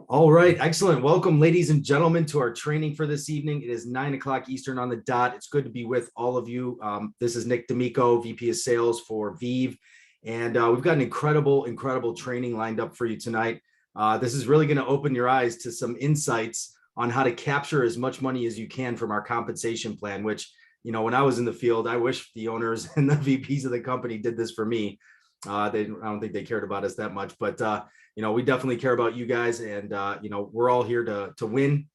All right, excellent. Welcome, ladies and gentlemen, to our training for this evening. It is 9 o'clock Eastern on the dot. It's good to be with all of you. This is Nick D'Amico, VP of Sales for Viv, and we've got an incredible training lined up for you tonight. This is really going to open your eyes to some insights on how to capture as much money as you can from our compensation plan, which, when I was in the field, I wish the owners and the VPs of the company did this for me. I don't think they cared about us that much, but we definitely care about you guys, and we're all here to win,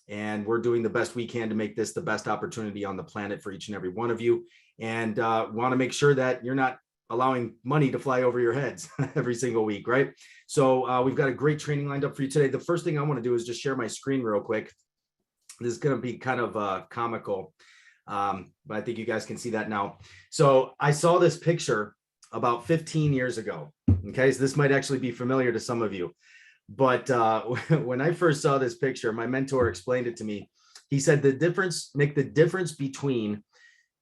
and we're doing the best we can to make this the best opportunity on the planet for each and every one of you, and want to make sure that you're not allowing money to fly over your heads every single week, right? So we've got a great training lined up for you today. The first thing I want to do is just share my screen real quick. This is going to be kind of comical, but I think you guys can see that now. So I saw this picture about 15 years ago. Okay, so this might actually be familiar to some of you, but when I first saw this picture, my mentor explained it to me. He said the difference between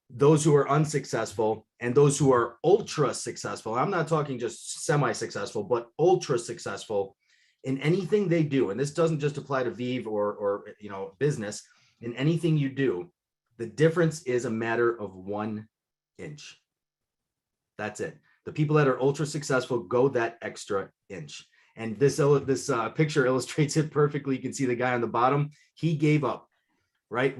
those who are unsuccessful and those who are ultra successful. I'm not talking just semi-successful, but ultra successful in anything they do. And this doesn't just apply to Viv or business. In anything you do, the difference is a matter of 1 inch. That's it. The people that are ultra successful go that extra inch. And this picture illustrates it perfectly. You can see the guy on the bottom. He gave up, right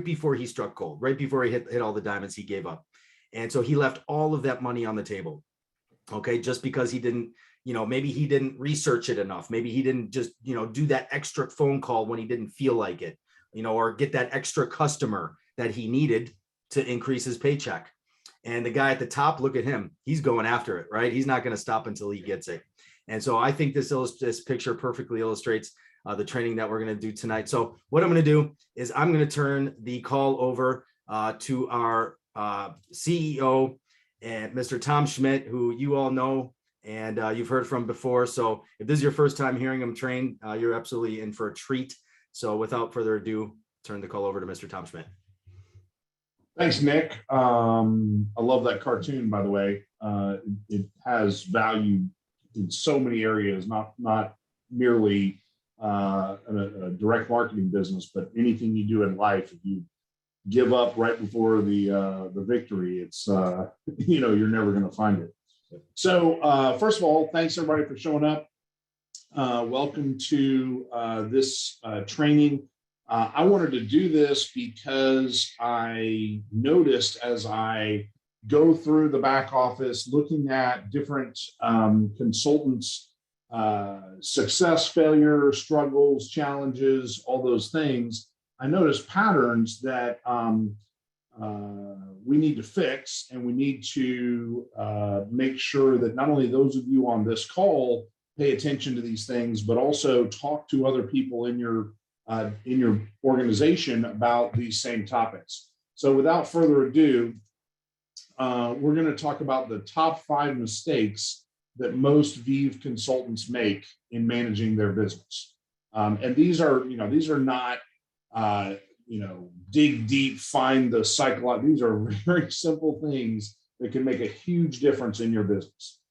before he struck gold, right before he hit all the diamonds, he gave up. And so he left all of that money on the table. Okay, just because he didn't, maybe he didn't research it enough. Maybe he didn't just, do that extra phone call when he didn't feel like it, or get that extra customer that he needed to increase his paycheck. And the guy at the top, look at him. He's going after it, right? He's not going to stop until he gets it. And so I think this picture perfectly illustrates the training that we're going to do tonight. So what I'm going to do is I'm going to turn the call over to our CEO, and Mr. Tom Schmidt, who you all know and you've heard from before. So if this is your first time hearing him train, you're absolutely in for a treat. So without further ado, turn the call over to Mr. Tom Schmidt. Thanks, Nick. I love that cartoon, by the way. It has value in so many areas, not merely a direct marketing business, but anything you do in life. If you give up right before the victory, it's you're never going to find it. So first of all, thanks everybody for showing up. Welcome to this training. I wanted to do this because I noticed as I go through the back office, looking at different consultants' success, failure, struggles, challenges, all those things, I noticed patterns that we need to fix, and we need to make sure that not only those of you on this call pay attention to these things, but also talk to other people in your organization about these same topics. So without further ado, we're going to talk about the top 5 mistakes that most Viv consultants make in managing their business. And these are not, dig deep, find the psychology. These are very simple things that can make a huge difference in your business.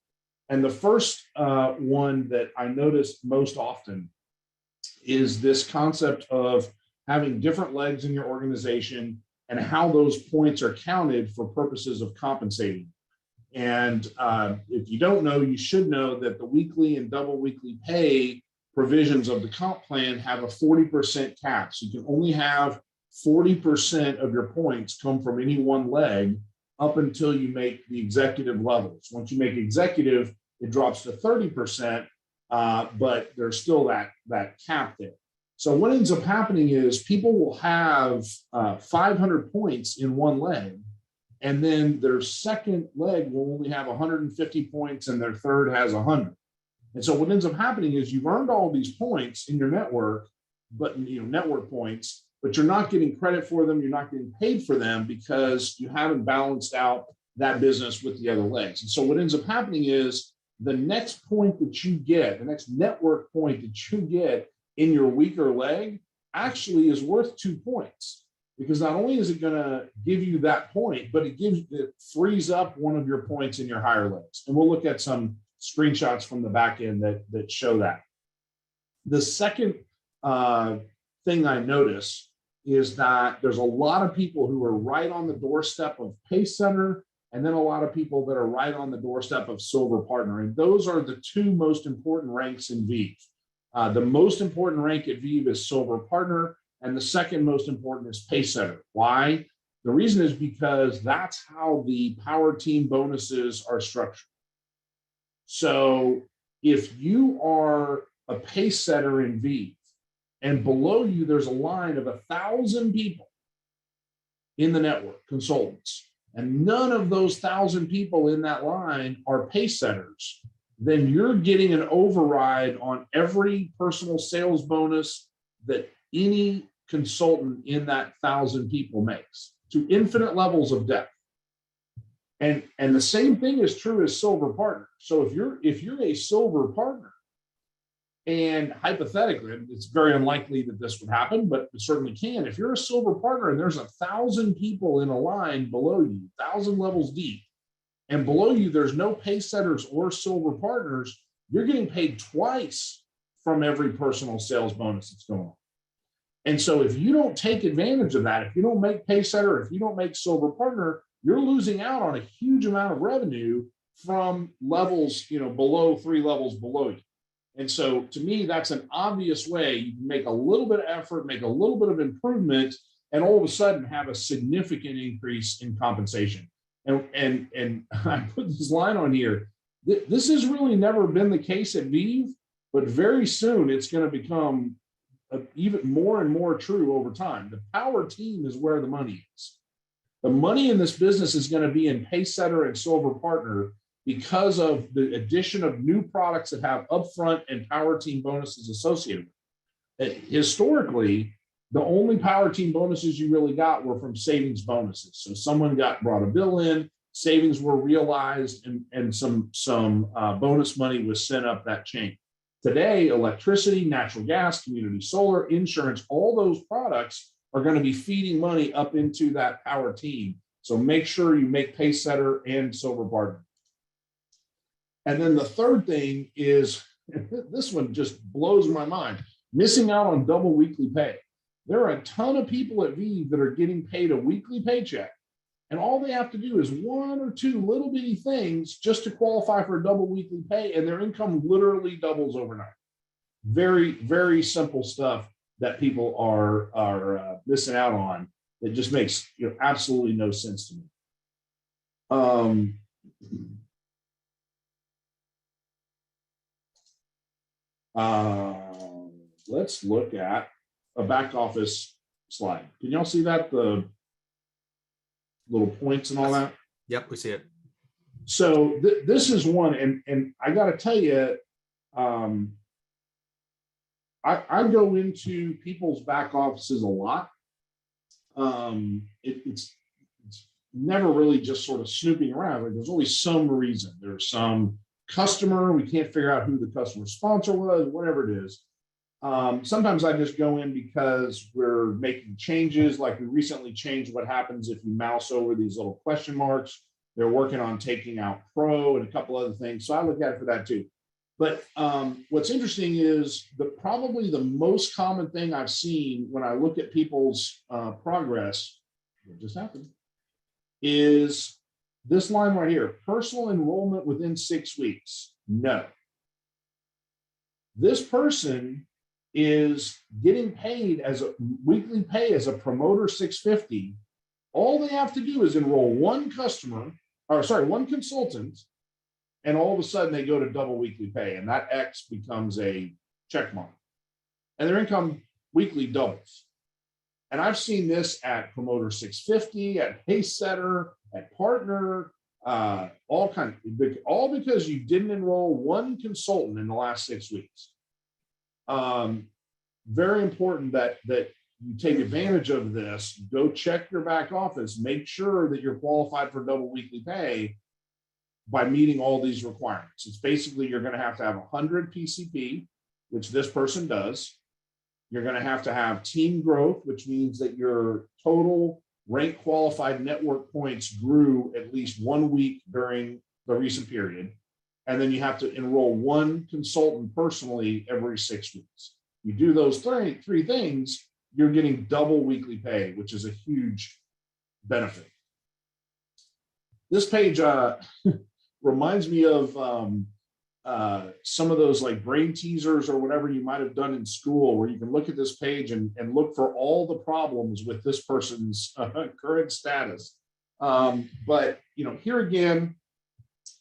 And the first one that I noticed most often is this concept of having different legs in your organization and how those points are counted for purposes of compensating. And if you don't know, you should know that the weekly and double weekly pay provisions of the comp plan have a 40% cap. So you can only have 40% of your points come from any one leg up until you make the executive levels. Once you make executive, it drops to 30%. But there's still that cap there. So what ends up happening is people will have 500 points in one leg, and then their second leg will only have 150 points, and their third has 100. And so what ends up happening is you've earned all these points in your network, but network points, but you're not getting credit for them. You're not getting paid for them because you haven't balanced out that business with the other legs. And so what ends up happening is the next point that you get, the next network point that you get in your weaker leg actually is worth 2 points, because not only is it going to give you that point, but it frees up one of your points in your higher legs. And we'll look at some screenshots from the back end that show that. The second thing I notice is that there's a lot of people who are right on the doorstep of Pacesetter, and then a lot of people that are right on the doorstep of Silver Partner. And those are the two most important ranks in Viv. The most important rank at Viv is Silver Partner, and the second most important is Pacesetter. Why? The reason is because that's how the Power Team bonuses are structured. So if you are a Pacesetter in Viv, and below you there's a line of 1,000 people in the network, consultants, and none of those 1,000 people in that line are Pacesetters, then you're getting an override on every personal sales bonus that any consultant in that 1,000 people makes, to infinite levels of depth. And the same thing is true as Silver Partner. So if you're a Silver Partner, and hypothetically, it's very unlikely that this would happen, but it certainly can. If you're a Silver Partner and there's 1,000 people in a line below you, 1,000 levels deep, and below you there's no Pacesetters or Silver Partners, you're getting paid twice from every personal sales bonus that's going on. And so if you don't take advantage of that, if you don't make Pacesetter, if you don't make Silver Partner, you're losing out on a huge amount of revenue from levels, below 3 levels below you. And so to me, that's an obvious way you can make a little bit of effort, make a little bit of improvement, and all of a sudden have a significant increase in compensation. And I put this line on here. This has really never been the case at Viv, but very soon it's going to become even more and more true over time. The Power Team is where the money is. The money in this business is going to be in Pacesetter and Silver Partner, because of the addition of new products that have upfront and Power Team bonuses associated with it. Historically, the only Power Team bonuses you really got were from savings bonuses. So someone brought a bill in, savings were realized, and some bonus money was sent up that chain. Today, electricity, natural gas, community solar, insurance, all those products are going to be feeding money up into that Power Team. So make sure you make Pacesetter and Silver Partner. And then the third thing is, this one just blows my mind, missing out on double weekly pay. There are a ton of people at Viv that are getting paid a weekly paycheck, and all they have to do is one or two little bitty things just to qualify for double weekly pay, and their income literally doubles overnight. Very, very simple stuff that people are missing out on. It just makes absolutely no sense to me. Let's look at a back office slide. Can y'all see that? The little points and all that? Yep, we see it. So this is one, and I got to tell you, I go into people's back offices a lot. It's never really just sort of snooping around. Like, there's always some reason. There's some customer, we can't figure out who the customer sponsor was, whatever it is. Sometimes I just go in because we're making changes. Like, we recently changed what happens if you mouse over these little question marks. They're working on taking out Pro and a couple other things. So I look at it for that too. But what's interesting is probably the most common thing I've seen when I look at people's progress, what just happened, is this line right here: personal enrollment within 6 weeks. No. This person is getting paid as a weekly pay as a promoter 650. All they have to do is enroll one consultant, and all of a sudden they go to double weekly pay, and that X becomes a check mark, and their income weekly doubles. And I've seen this at promoter 650, at Pacesetter, at partner, all because you didn't enroll one consultant in the last 6 weeks. Very important that you take advantage of this. Go check your back office, make sure that you're qualified for double weekly pay by meeting all these requirements. It's basically, you're going to have 100 PCP, which this person does. You're going to have team growth, which means that your total rank qualified network points grew at least 1 week during the recent period. And then you have to enroll one consultant personally every 6 weeks. You do those three things, you're getting double weekly pay, which is a huge benefit. This page reminds me of some of those like brain teasers or whatever you might have done in school, where you can look at this page and look for all the problems with this person's current status. But here again,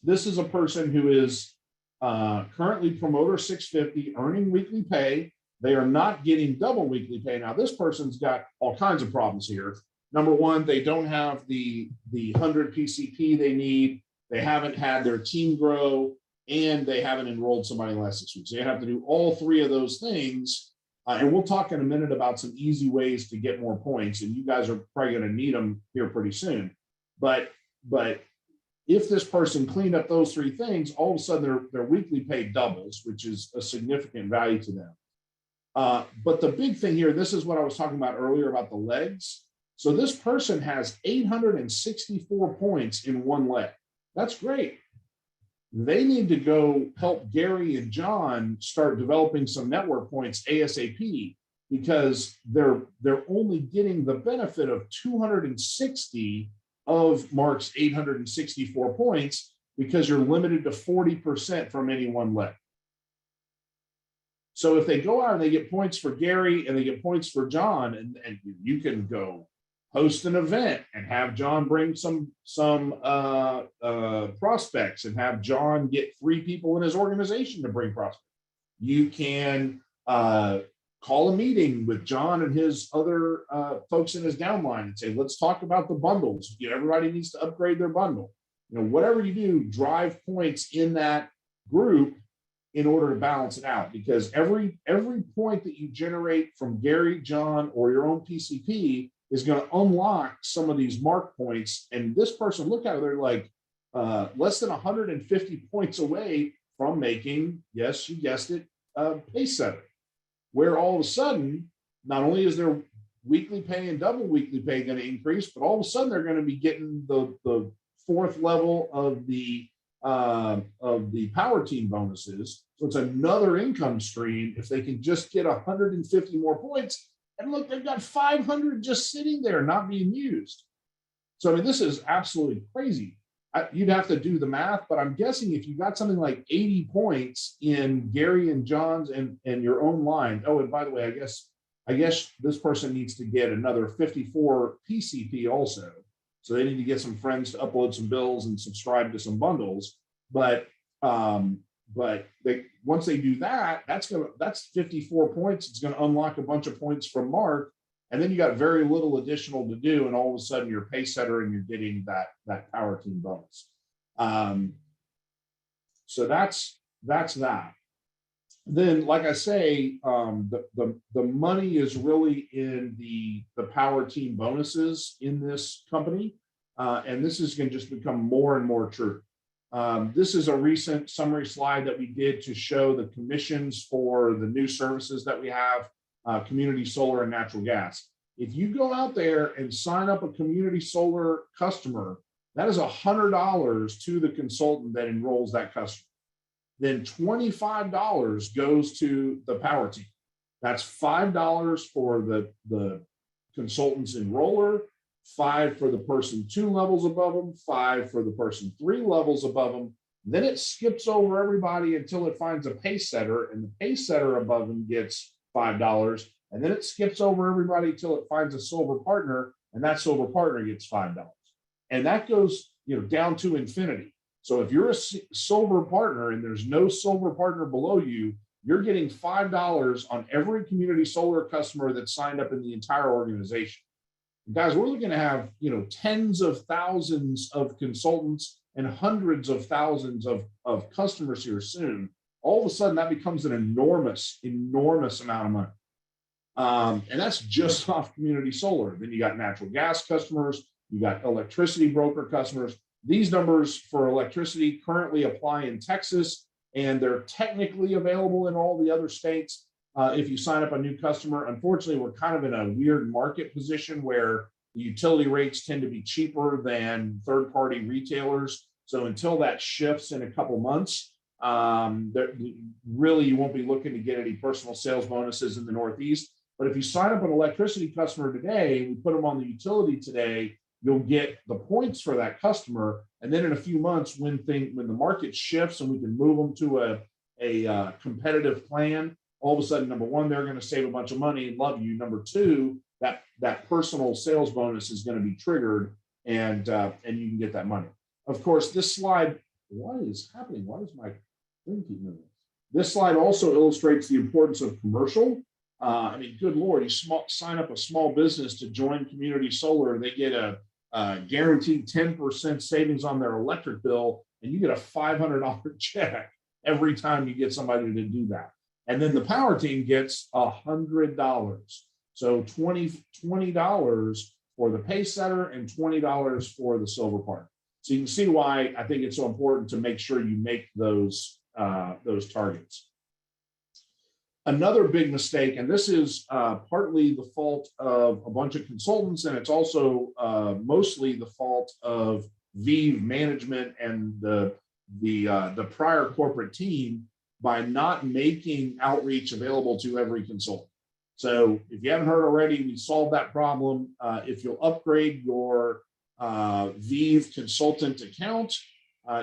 this is a person who is currently promoter 650, earning weekly pay. They are not getting double weekly pay. Now, this person's got all kinds of problems here. Number one, they don't have the 100 PCP they need. They haven't had their team grow, and they haven't enrolled somebody in the last 6 weeks. So you have to do all three of those things. And we'll talk in a minute about some easy ways to get more points. And you guys are probably going to need them here pretty soon. But if this person cleaned up those three things, all of a sudden their weekly pay doubles, which is a significant value to them. But the big thing here, this is what I was talking about earlier about the legs. So this person has 864 points in one leg. That's great. They need to go help Gary and John start developing some network points ASAP, because they're only getting the benefit of 260 of Mark's 864 points, because you're limited to 40% from any one leg. So if they go out and they get points for Gary and they get points for John, and you can go host an event and have John bring some prospects, and have John get 3 people in his organization to bring prospects. You can call a meeting with John and his other folks in his downline and say, let's talk about the bundles. Everybody needs to upgrade their bundle. Whatever you do, drive points in that group in order to balance it out, because every point that you generate from Gary, John, or your own PCP is going to unlock some of these mark points. And this person, look at it, they're like less than 150 points away from making, yes, you guessed it, pay setter, where all of a sudden, not only is their weekly pay and double weekly pay going to increase, but all of a sudden they're going to be getting the 4th level of the power team bonuses. So it's another income stream if they can just get 150 more points. And look, they've got 500 just sitting there not being used. So, I mean, this is absolutely crazy. You'd have to do the math, but I'm guessing if you got something like 80 points in Gary and John's and your own line. Oh, and by the way, I guess this person needs to get another 54 PCP also. So they need to get some friends to upload some bills and subscribe to some bundles. But once they do that, that's 54 points. It's going to unlock a bunch of points from Mark, and then you got very little additional to do, and all of a sudden you're pay setter and you're getting that power team bonus. So that's that. Then, like I say, the money is really in the power team bonuses in this company, and this is going to just become more and more true. This is a recent summary slide that we did to show the commissions for the new services that we have, community solar and natural gas. If you go out there and sign up a community solar customer, that is $100 to the consultant that enrolls that customer. Then $25 goes to the power team. That's $5 for the consultant's enroller, $5 for the person 2 levels above them, $5 for the person 3 levels above them. Then it skips over everybody until it finds a pay setter, and the pay setter above them gets $5. And then it skips over everybody until it finds a silver partner, and that silver partner gets $5. And that goes down to infinity. So if you're a silver partner and there's no silver partner below you, you're getting $5 on every community solar customer that's signed up in the entire organization. Guys, we're looking to have tens of thousands of consultants and hundreds of thousands of customers here soon. All of a sudden, that becomes an enormous amount of money. And that's just off community solar. Then you got natural gas customers, you got electricity broker customers. These numbers for electricity currently apply in Texas, and they're technically available in all the other states. If you sign up a new customer, unfortunately, we're kind of in a weird market position where the utility rates tend to be cheaper than third-party retailers. So until that shifts in a couple months, Really, you won't be looking to get any personal sales bonuses in the Northeast. But if you sign up an electricity customer today, and we put them on the utility today, you'll get the points for that customer. And then in a few months, when the market shifts and we can move them to a competitive plan, all of a sudden, number one, they're going to save a bunch of money and love you. Number two, that personal sales bonus is going to be triggered, and you can get that money. Of course, this slide, what is happening? Why does my thing keep moving? This slide also illustrates the importance of commercial. I mean, good Lord, you sign up a small business to join community solar, they get a guaranteed 10% savings on their electric bill, and you get a $500 check every time you get somebody to do that. And then the power team gets $100. So $20 for the pace setter and $20 for the silver part. So you can see why I think it's so important to make sure you make those targets. Another big mistake, and this is partly the fault of a bunch of consultants, and it's also mostly the fault of Viv management and the prior corporate team, by not making outreach available to every consultant. So if you haven't heard already, we solved that problem. If you'll upgrade your Viv Consultant account,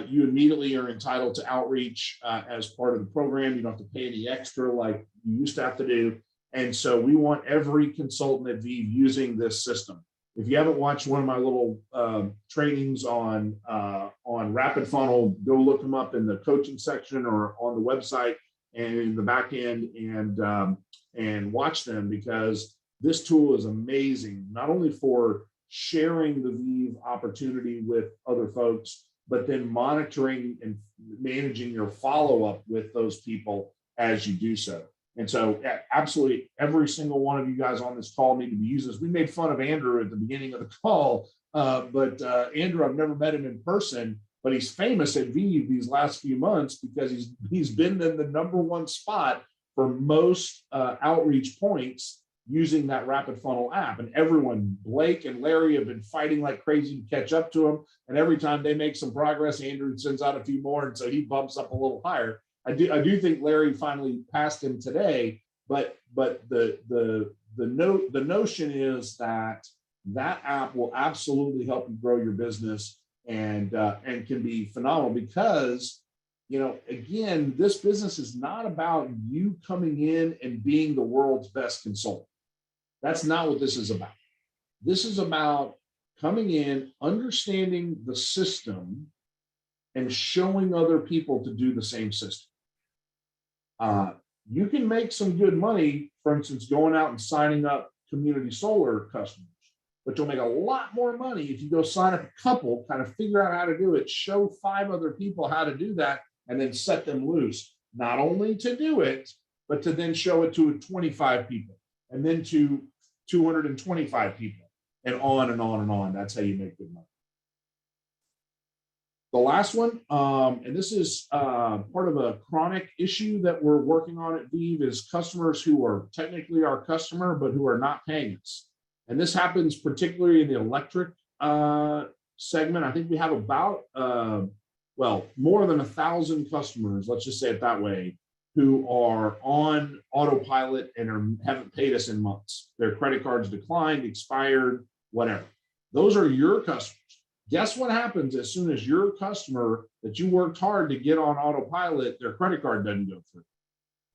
you immediately are entitled to outreach as part of the program. You don't have to pay any extra like you used to have to do. And so we want every consultant at Viv using this system. If you haven't watched one of my little trainings on Rapid Funnel, go look them up in the coaching section or on the website and in the back end, and watch them, because this tool is amazing, not only for sharing the Viv opportunity with other folks, but then monitoring and managing your follow-up with those people as you do so. And so absolutely every single one of you guys on this call need to be using this. We made fun of Andrew at the beginning of the call, but Andrew, I've never met him in person, but he's famous at Viv these last few months because he's been in the #1 spot for most outreach points using that Rapid Funnel app. And everyone, Blake and Larry, have been fighting like crazy to catch up to him. And every time they make some progress, Andrew sends out a few more, and so he bumps up a little higher. I do think Larry finally passed him today, but the notion is that app will absolutely help you grow your business, and can be phenomenal, because, you know, again, this business is not about you coming in and being the world's best consultant. That's not what this is about. This is about coming in, understanding the system, and showing other people to do the same system. You can make some good money, for instance, going out and signing up community solar customers, but you'll make a lot more money if you go sign up a couple, kind of figure out how to do it, show 5 other people how to do that, and then set them loose, not only to do it, but to then show it to 25 people, and then to 225 people, and on and on and on. That's how you make good money. The last one, and this is part of a chronic issue that we're working on at Viv, is customers who are technically our customer, but who are not paying us. And this happens particularly in the electric segment. I think we have about, more than 1,000 customers, let's just say it that way, who are on autopilot and haven't paid us in months. Their credit cards declined, expired, whatever. Those are your customers. Guess what happens as soon as your customer that you worked hard to get on autopilot, their credit card doesn't go through?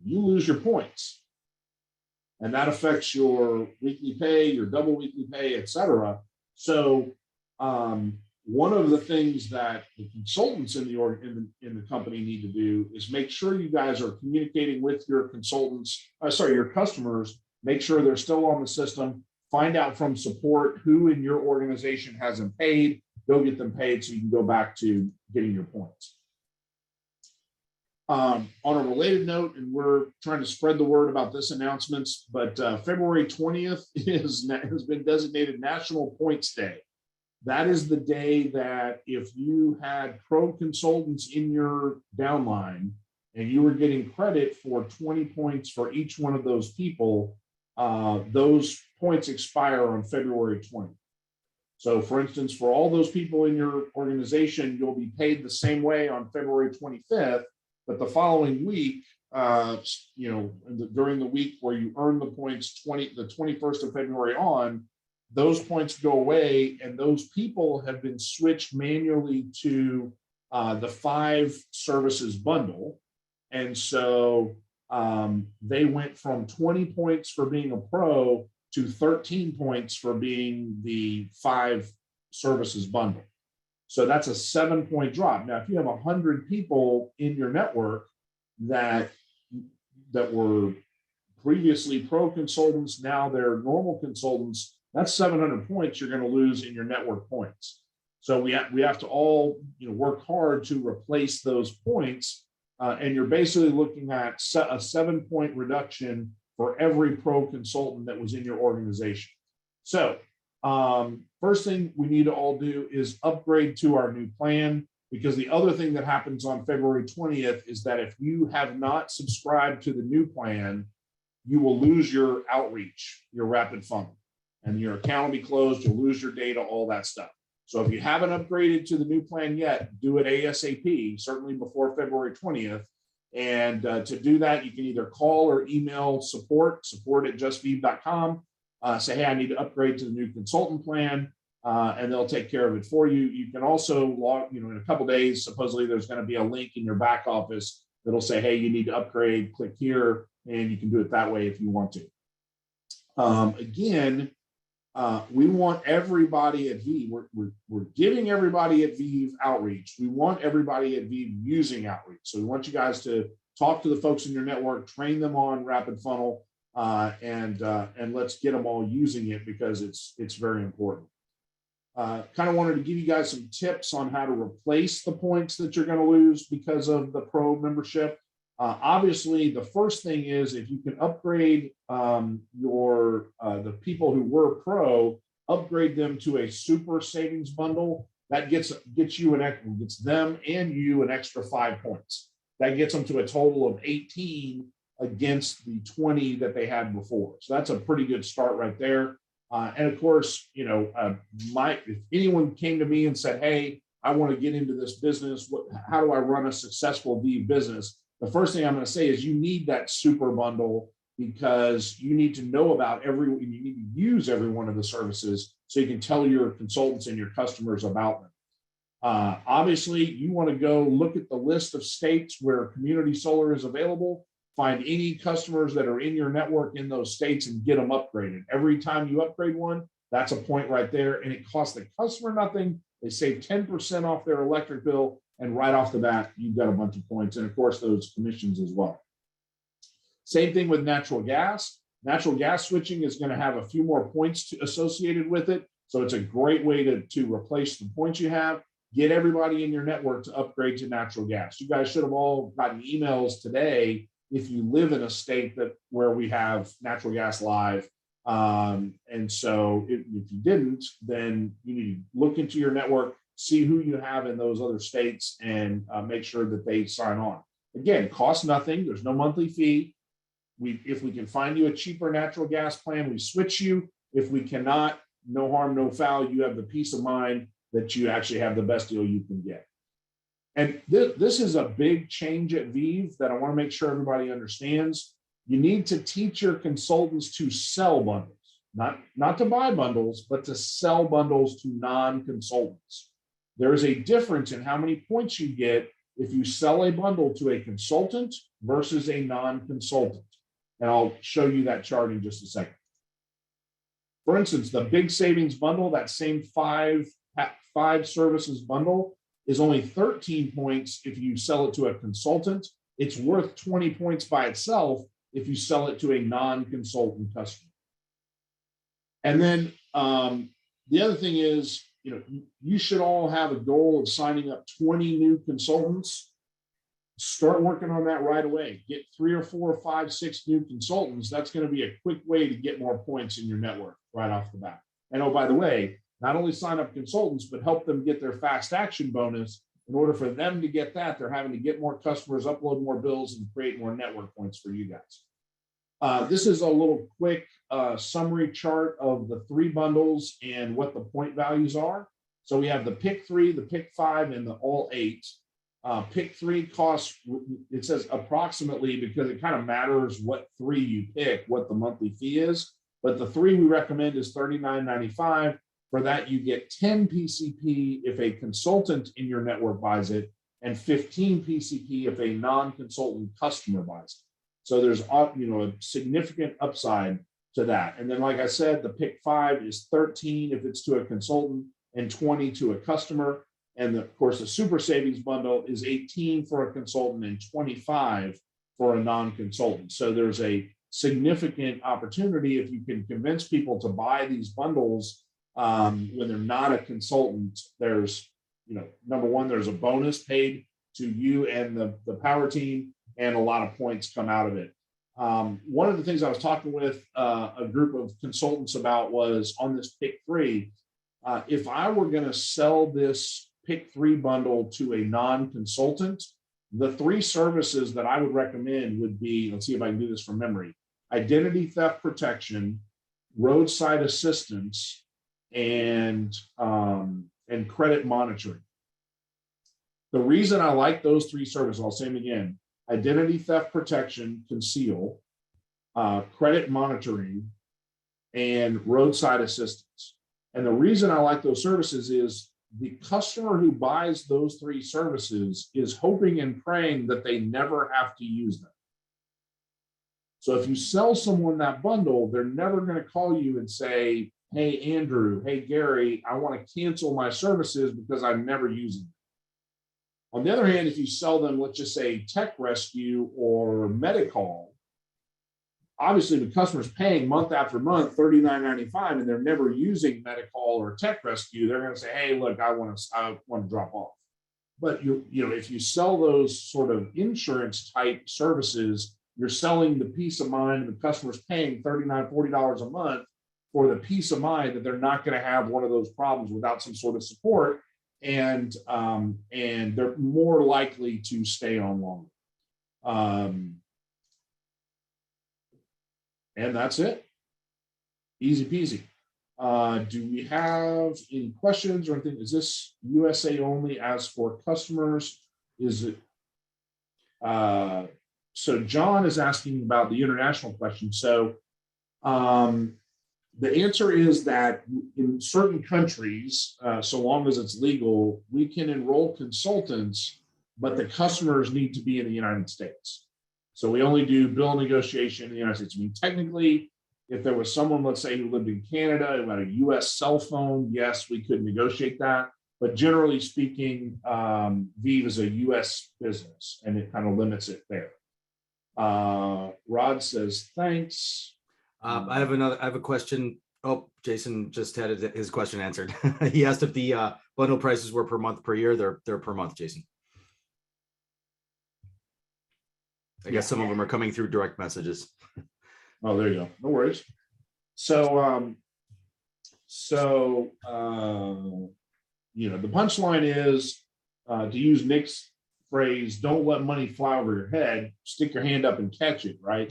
You lose your points. And that affects your weekly pay, your double weekly pay, et cetera. So one of the things that the consultants in the company need to do is make sure you guys are communicating with your your customers, make sure they're still on the system, find out from support who in your organization hasn't paid, go get them paid so you can go back to getting your points. On a related note, and we're trying to spread the word about this announcements, but February 20th has been designated National Points Day. That is the day that if you had pro consultants in your downline and you were getting credit for 20 points for each one of those people, those points expire on February 20th. So for instance, for all those people in your organization, you'll be paid the same way on February 25th. but the following week, during the week where you earn the points, the 21st of February on, those points go away, and those people have been switched manually to the 5 services bundle. And so they went from 20 points for being a pro to 13 points for being the 5 services bundle. So that's a 7-point drop. Now, if you have 100 people in your network that were previously pro consultants, now they're normal consultants, that's 700 points you're going to lose in your network points. So we have to all work hard to replace those points, and you're basically looking at a 7-point reduction for every pro consultant that was in your organization. So first thing we need to all do is upgrade to our new plan, because the other thing that happens on February 20th is that if you have not subscribed to the new plan, you will lose your outreach, your rapid funnel, and your account will be closed. You'll lose your data, all that stuff. So if you haven't upgraded to the new plan yet, do it ASAP, certainly before February 20th. And to do that, you can either call or email support@justviv.com. Say, hey, I need to upgrade to the new consultant plan, and they'll take care of it for you. You can also log, in a couple of days, supposedly there's going to be a link in your back office that'll say, hey, you need to upgrade, click here, and you can do it that way if you want to. Again, we want everybody at Viv, we're giving everybody at Viv outreach. We want everybody at Viv using outreach. So we want you guys to talk to the folks in your network, train them on rapid funnel, and let's get them all using it, because it's very important. Kind of wanted to give you guys some tips on how to replace the points that you're going to lose because of the pro membership. Obviously, the first thing is, if you can upgrade the people who were pro, upgrade them to a super savings bundle. That gets them and you an extra 5 points. That gets them to a total of 18 against the 20 that they had before. So that's a pretty good start right there. And of course, if anyone came to me and said, hey, I want to get into this business, how do I run a successful Viv business? The first thing I'm going to say is you need that super bundle, because you need to know about you need to use every one of the services so you can tell your consultants and your customers about them. Obviously, you want to go look at the list of states where community solar is available, find any customers that are in your network in those states and get them upgraded. Every time you upgrade one, that's a point right there, and it costs the customer nothing. They save 10% off their electric bill, and right off the bat, you've got a bunch of points, and of course, those commissions as well. Same thing with natural gas. Natural gas switching is going to have a few more points associated with it, so it's a great way to replace the points you have. Get everybody in your network to upgrade to natural gas. You guys should have all gotten emails today if you live in a state where we have natural gas live. And so if you didn't, then you need to look into your network, see who you have in those other states, and make sure that they sign on. Again, costs nothing. There's no monthly fee. If we can find you a cheaper natural gas plan, we switch you. If we cannot, no harm, no foul. You have the peace of mind that you actually have the best deal you can get. And this is a big change at Viv that I want to make sure everybody understands. You need to teach your consultants to sell bundles, not to buy bundles, but to sell bundles to non-consultants. There is a difference in how many points you get if you sell a bundle to a consultant versus a non-consultant. And I'll show you that chart in just a second. For instance, the big savings bundle, that same five services bundle, is only 13 points if you sell it to a consultant. It's worth 20 points by itself if you sell it to a non-consultant customer. And then the other thing is, you should all have a goal of signing up 20 new consultants. Start working on that right away. Get 3 or 4 or 5, 6 new consultants. That's going to be a quick way to get more points in your network right off the bat. And oh, by the way, not only sign up consultants, but help them get their fast action bonus. In order for them to get that, they're having to get more customers, upload more bills, and create more network points for you guys. This is a little quick summary chart of the 3 bundles and what the point values are. So we have the pick 3, the pick 5, and the all 8. Pick 3 costs, it says approximately, because it kind of matters what 3 you pick, what the monthly fee is. But the 3 we recommend is $39.95. For that, you get 10 PCP if a consultant in your network buys it, and 15 PCP if a non-consultant customer buys it. So there's a significant upside to that. And then, like I said, the pick 5 is 13 if it's to a consultant and 20 to a customer. And of course, the super savings bundle is 18 for a consultant and 25 for a non-consultant. So there's a significant opportunity if you can convince people to buy these bundles when they're not a consultant. There's, number one, there's a bonus paid to you and the power team, and a lot of points come out of it. One of the things I was talking with a group of consultants about was on this pick 3. If I were going to sell this pick 3 bundle to a non-consultant, the 3 services that I would recommend would be, let's see if I can do this from memory: identity theft protection, roadside assistance, and credit monitoring. The reason I like those 3 services, I'll say them again: identity theft protection, conceal, credit monitoring, and roadside assistance. And the reason I like those services is the customer who buys those 3 services is hoping and praying that they never have to use them. So if you sell someone that bundle, they're never going to call you and say, "Hey, Andrew, hey, Gary, I want to cancel my services because I'm never using them." On the other hand, if you sell them, let's just say Tech Rescue or Medicall, obviously the customer's paying month after month $39.95 and they're never using Medicall or Tech Rescue, they're going to say, "Hey, look, I want to drop off." But if you sell those sort of insurance type services, you're selling the peace of mind, and the customer's paying $39, $40 a month for the peace of mind that they're not going to have one of those problems without some sort of support, and they're more likely to stay on longer. And that's it. Easy peasy. Do we have any questions or anything? Is this USA only? As for customers, is it? So John is asking about the international question. So the answer is that in certain countries, so long as it's legal, we can enroll consultants, but the customers need to be in the United States. So we only do bill negotiation in the United States. I mean, technically, if there was someone, let's say, who lived in Canada, who had a US cell phone, yes, we could negotiate that. But generally speaking, Viv is a US business, and it kind of limits it there. Rod says, thanks. I have a question. Oh, Jason just had his question answered. He asked if the bundle prices were per month, per year. They're per month, Jason. I guess some of them are coming through direct messages. Oh, there you go. No worries. So, the punchline is, to use Nick's phrase, don't let money fly over your head. Stick your hand up and catch it, right?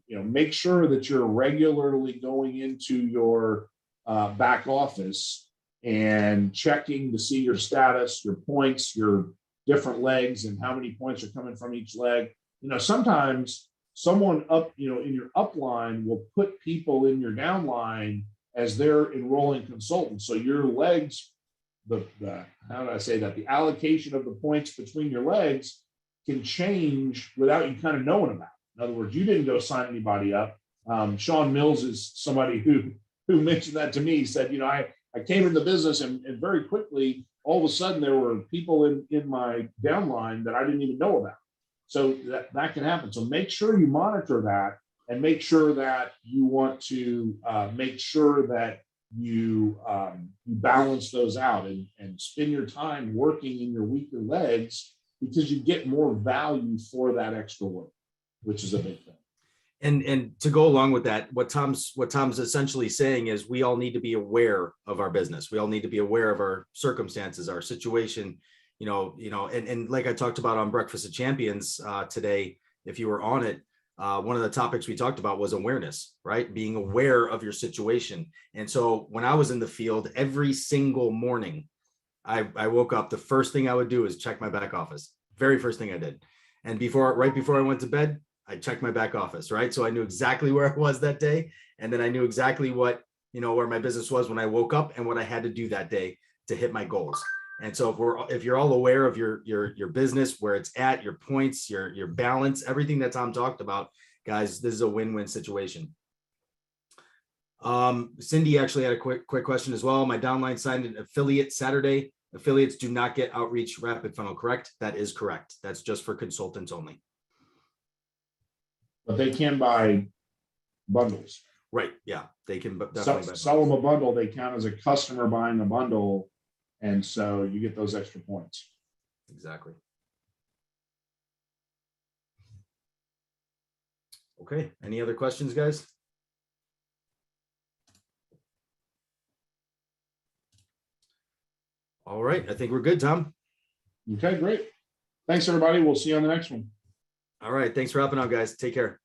Make sure that you're regularly going into your back office and checking to see your status, your points, your different legs, and how many points are coming from each leg. Sometimes someone up, in your upline will put people in your downline as they're enrolling consultants. So your legs, how do I say that? The allocation of the points between your legs can change without you kind of knowing about it. In other words, you didn't go sign anybody up. Sean Mills is somebody who mentioned that to me. He said, I came into the business and very quickly, all of a sudden, there were people in my downline that I didn't even know about. So that can happen. So make sure you monitor that, and make sure that you want to make sure that you balance those out and spend your time working in your weaker legs, because you get more value for that extra work, which is a big thing. And to go along with that, what Tom's essentially saying is we all need to be aware of our business. We all need to be aware of our circumstances, our situation, and like I talked about on Breakfast of Champions today, if you were on it, one of the topics we talked about was awareness, right? Being aware of your situation. And so when I was in the field, every single morning, I woke up, the first thing I would do is check my back office. Very first thing I did. And right before I went to bed, I checked my back office, right? So I knew exactly where I was that day. And then I knew exactly what, where my business was when I woke up and what I had to do that day to hit my goals. And so if you're all aware of your business, where it's at, your points, your balance, everything that Tom talked about, guys, this is a win-win situation. Cindy actually had a quick question as well. My downline signed an affiliate Saturday. Affiliates do not get outreach rapid funnel, correct? That is correct. That's just for consultants only. But they can buy bundles. Right. Yeah, they can definitely sell them a bundle. They count as a customer buying a bundle. And so you get those extra points. Exactly. Okay. Any other questions, guys? All right. I think we're good, Tom. Okay, great. Thanks, everybody. We'll see you on the next one. All right. Thanks for helping out, guys. Take care.